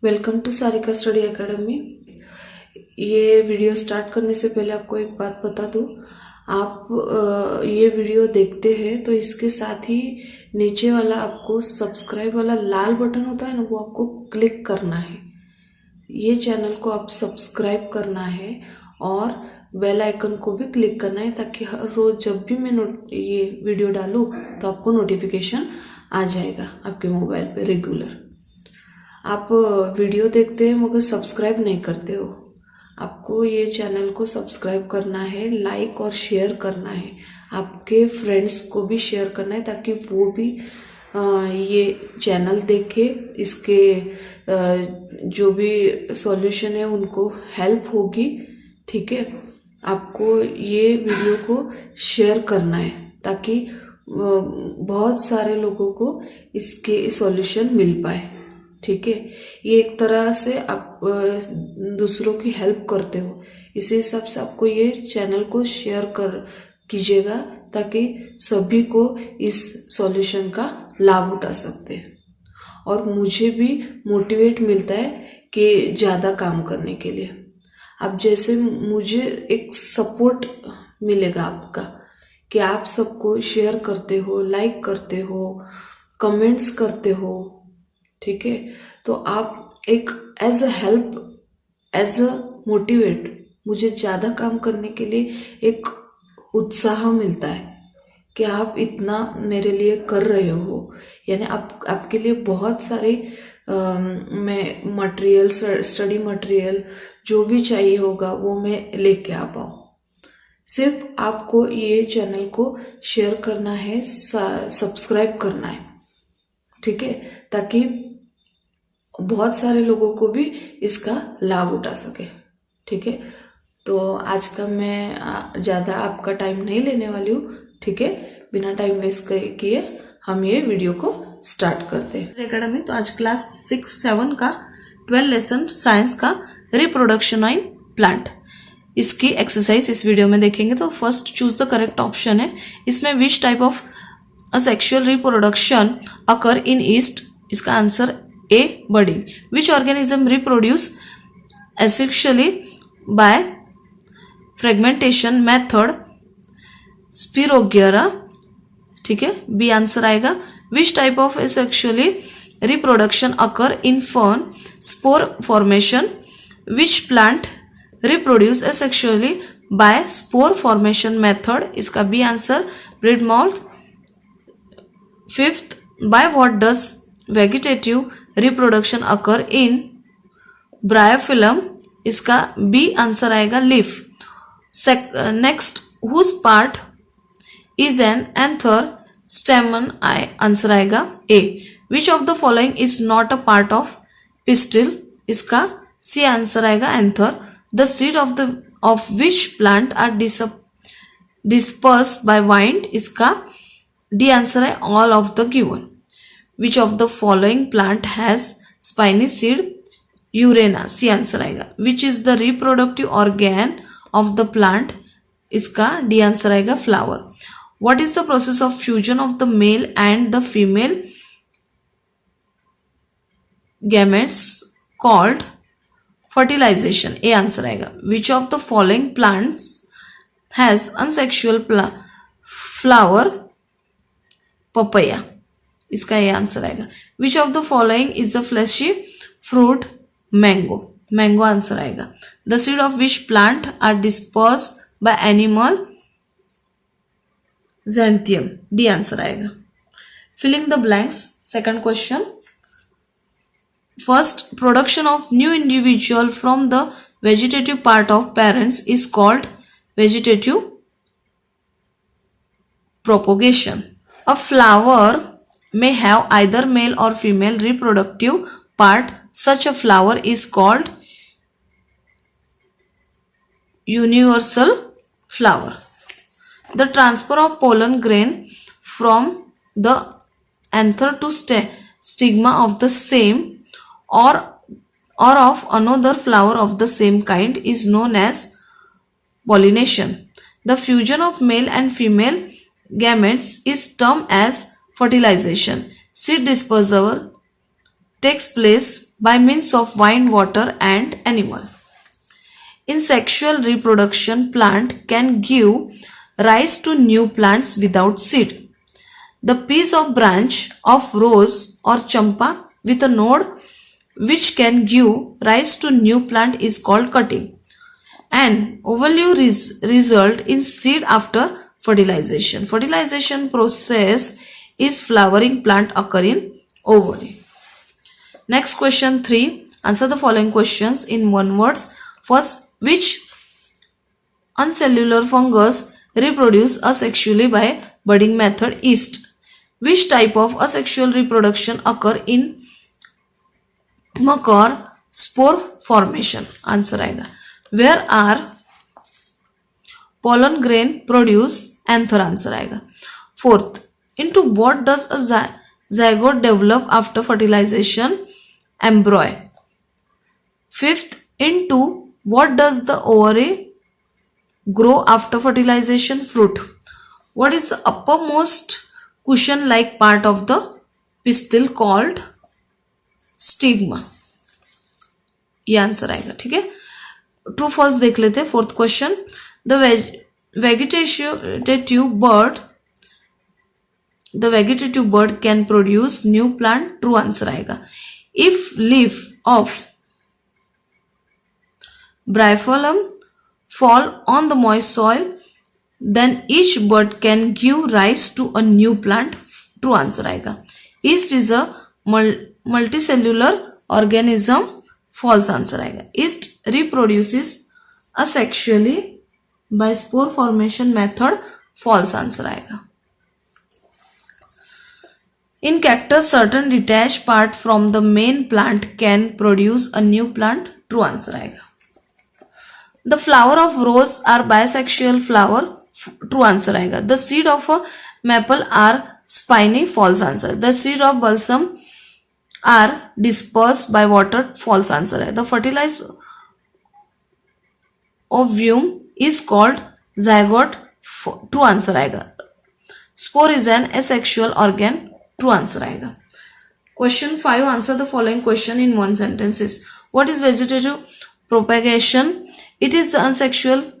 Welcome to Sarika study academy. ये video start करने से पहले आपको एक बात बता दूं। आप ये वीडियो देखते हैं तो इसके साथ ही नीचे वाला आपको सब्सक्राइब वाला लाल बटन होता है ना, वो आपको क्लिक करना है। ये चैनल को आप सब्सक्राइब करना है और बेल आइकन को भी क्लिक करना है, ताकि हर रोज जब भी मैं ये वीडियो डालूं तो आपको नोटिफिकेशन आ जाएगा आपके मोबाइल पे रेगुलर। आप वीडियो देखते हैं मगर सब्सक्राइब नहीं करते हो। आपको ये चैनल को सब्सक्राइब करना है, लाइक और शेयर करना है, आपके फ्रेंड्स को भी शेयर करना है, ताकि वो भी ये चैनल देखे, इसके जो भी सॉल्यूशन है उनको हेल्प होगी। ठीक है, आपको ये वीडियो को शेयर करना है ताकि बहुत सारे लोगों को इसके सॉल्यूशन मिल पाए। ठीक है, ये एक तरह से आप दूसरों की हेल्प करते हो, इसी हिसाब से आपको ये चैनल को शेयर कीजिएगा ताकि सभी को इस सॉल्यूशन का लाभ उठा सकते हैं और मुझे भी मोटिवेट मिलता है कि ज़्यादा काम करने के लिए। अब जैसे मुझे एक सपोर्ट मिलेगा आपका कि आप सबको शेयर करते हो, लाइक करते हो, कमेंट्स करते हो। ठीक है, तो आप एक as a help, as a motivate, मुझे ज़्यादा काम करने के लिए एक उत्साह मिलता है कि आप इतना मेरे लिए कर रहे हो। यानी आपके लिए बहुत सारे मैं मटेरियल, स्टडी मटेरियल जो भी चाहिए होगा वो मैं लेके आ पाऊँ। सिर्फ आपको ये चैनल को शेयर करना है, सब्सक्राइब करना है। ठीक है, ताकि बहुत सारे लोगों को भी इसका लाभ उठा सके। ठीक है, तो आज का मैं ज़्यादा आपका टाइम नहीं लेने वाली हूँ। ठीक है, बिना टाइम वेस्ट किए हम ये वीडियो को स्टार्ट करते हैं। एकेडमी तो आज क्लास 6-7 का 12 लेसन साइंस का रिप्रोडक्शन इन प्लांट, इसकी एक्सरसाइज इस वीडियो में देखेंगे। तो first choose the correct option है इसमें, which type of a sexual reproduction occur in east. इसका answer A, budding. Which organism reproduce asexually by fragmentation method? Spirogyra. ठीक है, B आंसर आएगा। Which type of asexually reproduction occur in fern? Spore formation. Which plant reproduce asexually by spore formation method? इसका B answer, breed mold. Fifth, by what does vegetative reproduction occur in Bryophyllum? इसका B answer आएगा, leaf. Next, whose part is an anther stamen? Answer आएगा A. Which of the following is not a part of pistil? इसका C answer आएगा, anther. The seed of which plant are dispersed by wind? इसका D answer है, all of the given. Which of the following plant has spiny seed? Urena, C answer आएगा। Which is the reproductive organ of the plant? इसका D answer आएगा, flower. What is the process of fusion of the male and the female gametes called fertilization? A answer आएगा। Which of the following plants has unsexual flower? papaya, इसका ये answer आएगा। Which of the following is a fleshy fruit? Mango, mango answer आएगा। The seed of which plant are disperse by animal? Xanthium, D answer आएगा। Filling the blanks, second question. First, production of new individual from the vegetative part of parents is called vegetative propagation. A flower may have either male or female reproductive part. Such a flower is called universal flower. The transfer of pollen grain from the anther to stigma of the same or of another flower of the same kind is known as pollination. The fusion of male and female gametes is termed as fertilization. Seed dispersal takes place by means of wind, water, and animal. In sexual reproduction, plant can give rise to new plants without seed. The piece of branch of rose or champa with a node which can give rise to new plant is called cutting. An ovule result in seed after fertilization. Fertilization process is flowering plant occur in ovary. Next question 3. Answer the following questions in one words. First, which uncellular fungus reproduce asexually by budding method? Yeast. Which type of asexual reproduction occur in Mucor spore formation? Answer आएगा where are pollen grain produce anther? Answer आएगा. Fourth, into what does a zygote develop after fertilization? Embryo. Fifth, into what does the ovary grow after fertilization? Fruit. What is the uppermost cushion like part of the pistil called? Stigma. ये answer आएगा. ठीक है, true false देख लेते हैं. Fourth question, the vegetative bud can produce new plant. True answer आएगा. If leaf of Bryophyllum fall on the moist soil, then each bird can give rise to a new plant. True answer आएगा. Yeast is a multicellular organism. False answer आएगा. Yeast reproduces asexually by spore formation method. False answer आएगा. In cactus, certain detached part from the main plant can produce a new plant. True answer आएगा. The flower of rose are bisexual flower. True answer आएगा. The seed of a maple are spiny. False answer. The seed of balsam are dispersed by water. False answer है. The fertilized ovum is called zygote. True answer आएगा. Spore is an asexual organ. True answer आएगा. Question 5. Answer the following question in one sentences. What is vegetative propagation? It is asexual.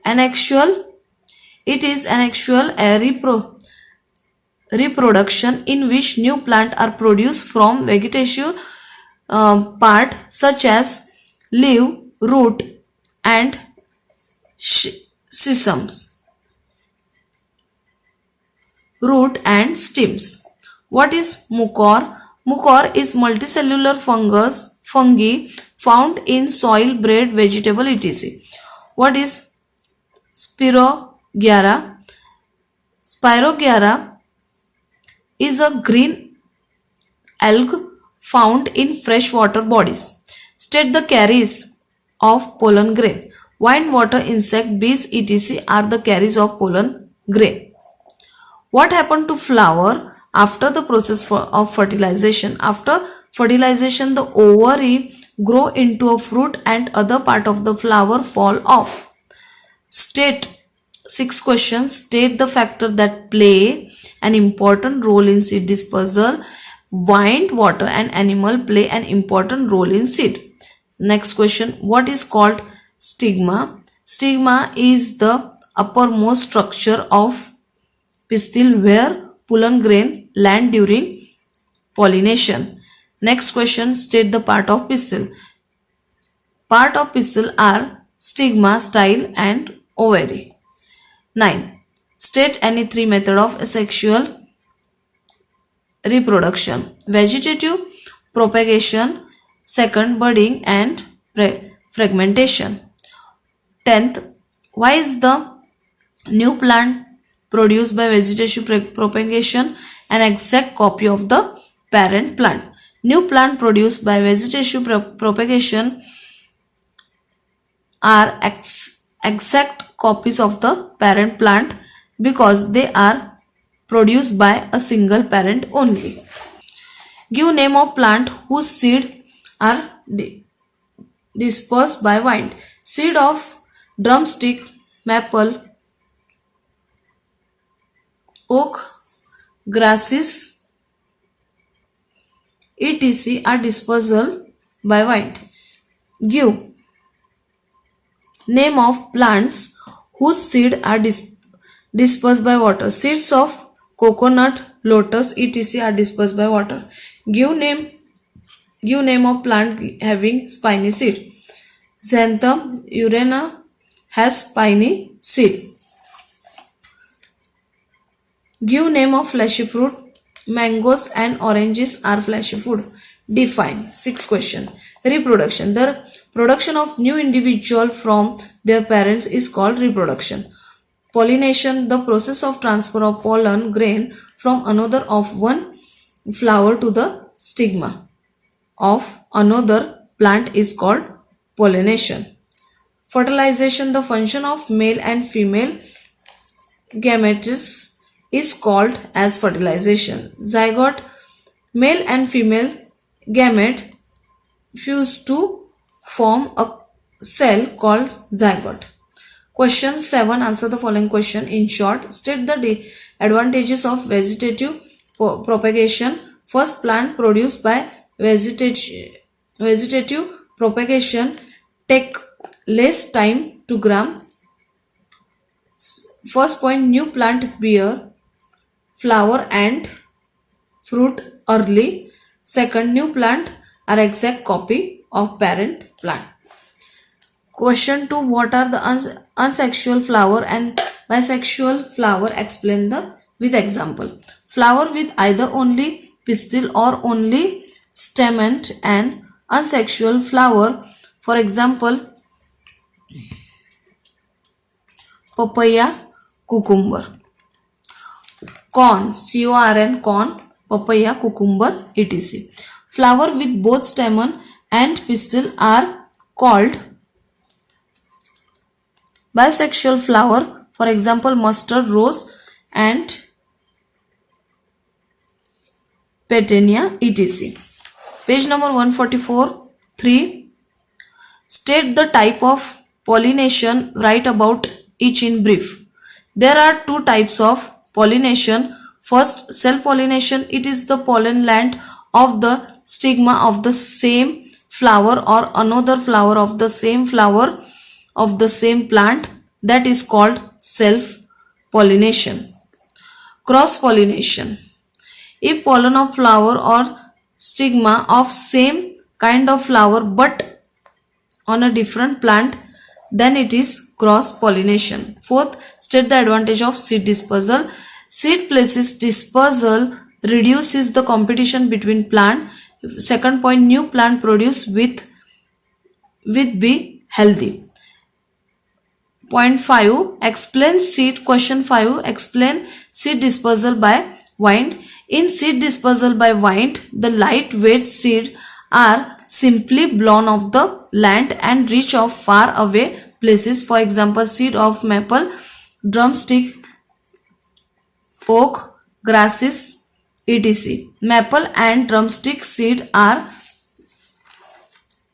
It is anexual reproduction in which new plant are produced from vegetative part such as leaf, root, and stems. What is mucor? Mucor is multicellular fungi found in soil, bread, vegetable, etc. What is Spirogyra? Spirogyra is a green algae found in freshwater bodies. State the carriers of pollen grain. Wind, water, insect, bees, etc. are the carriers of pollen grain. What happened to flower after the process of fertilization? After fertilization, the ovary grow into a fruit and other part of the flower fall off. State 6 questions. State the factor that play an important role in seed dispersal. Wind, water, and animal play an important role in seed. Next question. What is called stigma? Stigma is the uppermost structure of pistil where pollen grain land during pollination. Next question. State the part of pistil. Part of pistil are stigma, style, and ovary. 9. State any three method of asexual reproduction. Vegetative propagation, second budding, and fragmentation. 10th. Why is the new plant produced by vegetative propagation an exact copy of the parent plant? New plant produced by vegetative propagation are exact copies of the parent plant because they are produced by a single parent only. Give name of plant whose seed are dispersed by wind. Seed of drumstick, maple, oak, grasses, etc. are dispersal by wind. Give name of plants whose seed are dispersed by water. Seeds of coconut, lotus, etc. are dispersed by water. Give name of plant having spiny seed. Xanthum urana has spiny seed. Give name of fleshy fruit. Mangoes and oranges are fleshy fruit. Define. 6th question. Reproduction. The production of new individual from their parents is called reproduction. Pollination. The process of transfer of pollen grain from another of one flower to the stigma of another plant is called pollination. Fertilization. The function of male and female gametes is called as fertilization. Zygote. Male and female gamete fuse to form a cell called zygote. Question 7. Answer the following question in short. State the advantages of vegetative propagation. First, plant produced by vegetative propagation take less time to gram. First point, new plant bear flower and fruit early. Second, new plant are exact copy of parent plant. Question 2. What are the unsexual flower and bisexual flower? Explain with example. Flower with either only pistil or only stamen and unsexual flower. For example, papaya, cucumber. Corn, corn, corn, papaya, cucumber, etc. Flower with both stamen and pistil are called bisexual flower. For example, mustard, rose and petunia, etc. Page number 144. 3. State the type of pollination. Write about each in brief. There are two types of pollination. First, self-pollination. It is the pollen land of the stigma of the same flower or another flower of the same flower of the same plant. That is called self-pollination. Cross-pollination. If pollen of flower or stigma of same kind of flower but on a different plant, then it is cross-pollination. Fourth, state the advantage of seed dispersal. Seed places dispersal reduces the competition between plant. Second point, new plant produce with be healthy. Point 5. Explain seed. Question 5. Explain seed dispersal by wind. In seed dispersal by wind, the lightweight seed are simply blown off the land and reach of far away places. For example, seed of maple, drumstick, oak, grasses, etc. Maple and drumstick seed are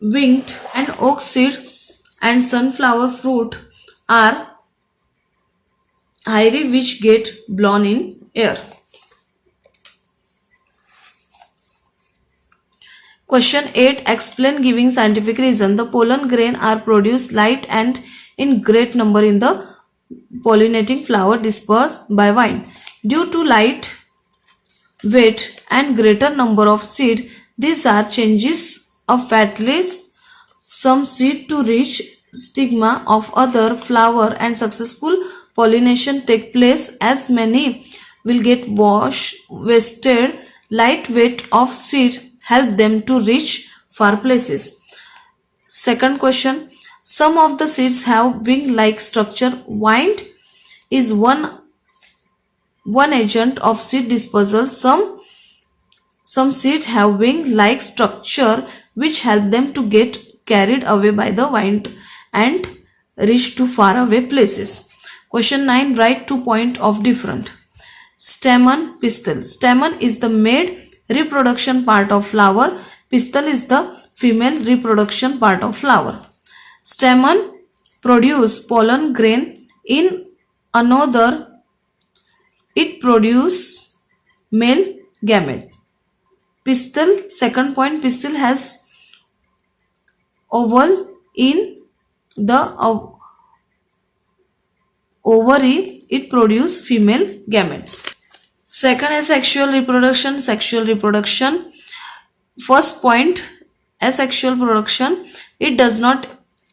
winged and oak seed and sunflower fruit are hairy which get blown in air. Question 8. Explain giving scientific reason. The pollen grain are produced light and in great number in the pollinating flower dispersed by wind. Due to light weight and greater number of seed, these are changes of at least some seed to reach stigma of other flower and successful pollination take place as many will get wasted. Light weight of seed help them to reach far places. Second question. Some of the seeds have wing-like structure. Wind is one agent of seed dispersal. Some seeds have wing-like structure which help them to get carried away by the wind and reach to far away places. Question 9. Write 2 points of different. Stamen, pistil. Stamen is the male reproduction part of flower. Pistil is the female reproduction part of flower. Stamen produce pollen grain. In another, it produce male gamete. pistil, second point, pistil has oval in the ovary, it produce female gametes. Second is sexual reproduction. Sexual reproduction, first point, asexual reproduction, it does not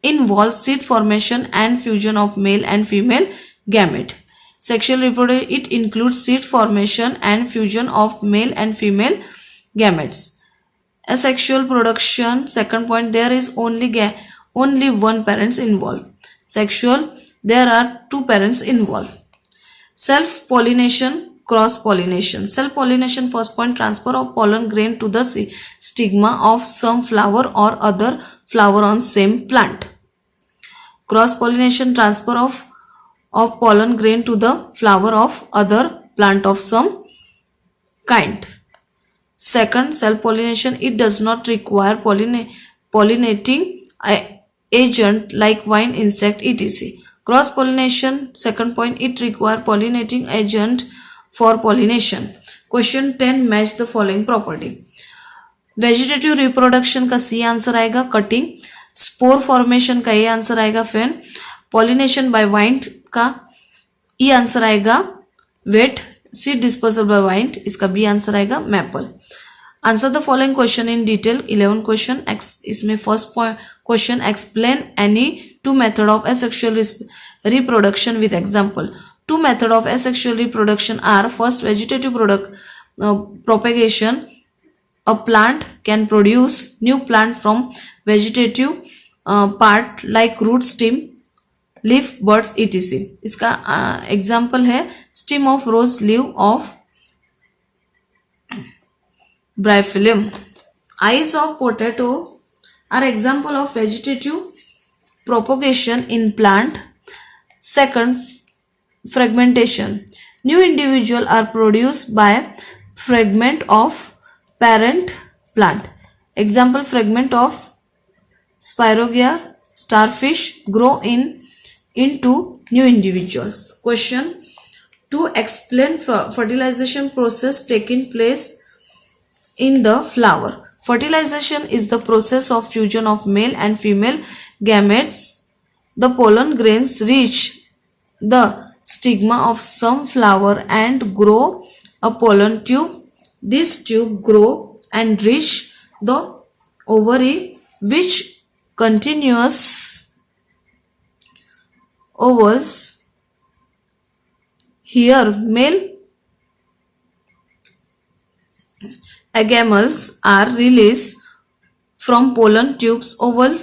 involve seed formation and fusion of male and female gamete. Sexual reproduction, it includes seed formation and fusion of male and female gametes. Asexual production, second point, there is only one parents involved. Sexual, there are two parents involved. Self pollination, cross pollination. Self pollination, first point, transfer of pollen grain to the stigma of some flower or other flower on same plant. Cross pollination, transfer of pollen grain to the flower of other plant of some kind. Second, self pollination, it does not require pollinating agent like vine, insect, etc. Cross pollination, second point, it require pollinating agent for pollination. Question 10, match the following property. Vegetative reproduction का C answer आएगा. Cutting, spore formation का A answer आएगा. फिर pollination by wind का E answer आएगा. Wait, seed dispersal by wind, इसका B answer आएगा. Maple. Answer the following question in detail. 11 question. इसमें first question, explain any two method of asexual reproduction with example. Two methods of asexual reproduction are: first, vegetative propagation. A plant can produce new plant from vegetative part like root, stem, leaf, buds, etc. इसका example है stem of rose, leaf of bryophyllum. Eyes of potato are example of vegetative propagation in plant. Second, fragmentation. New individuals are produced by fragment of parent plant. Example, fragment of spirogyra, starfish grow into new individuals. Question 2, explain fertilization process taking place in the flower. Fertilization is the process of fusion of male and female gametes. The pollen grains reach the stigma of some flower and grow a pollen tube. This tube grow and reach the ovary, which continuous ovals. Here male agamels are released from pollen tubes. Oval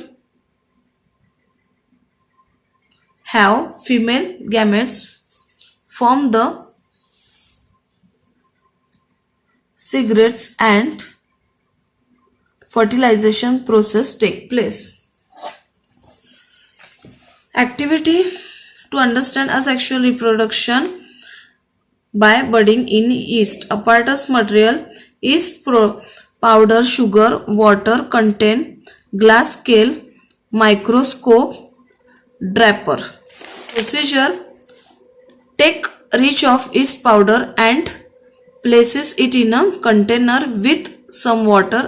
have female gametes form the cigarettes and fertilization process take place. Activity to understand asexual reproduction by budding in yeast. Apparatus material: yeast powder, sugar, water. Contain glass scale, microscope, draper. Procedure: take rich of yeast powder and places it in a container with some water.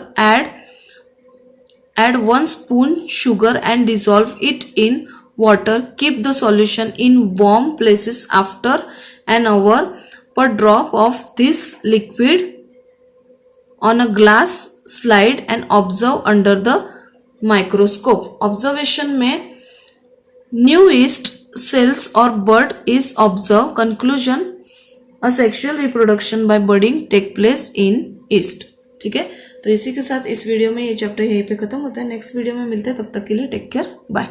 Add 1 spoon sugar and dissolve it in water. Keep the solution in warm places. After an hour, put drop of this liquid on a glass slide and observe under the microscope. Observation में new yeast cells or bud is observed. Conclusion: asexual reproduction by budding take place in yeast. ठीक है, तो इसी के साथ इस video में ये चैप्टर यहीं पे खत्म होता है. नेक्स्ट वीडियो में मिलते हैं, तब तक के लिए टेक केयर, बाय.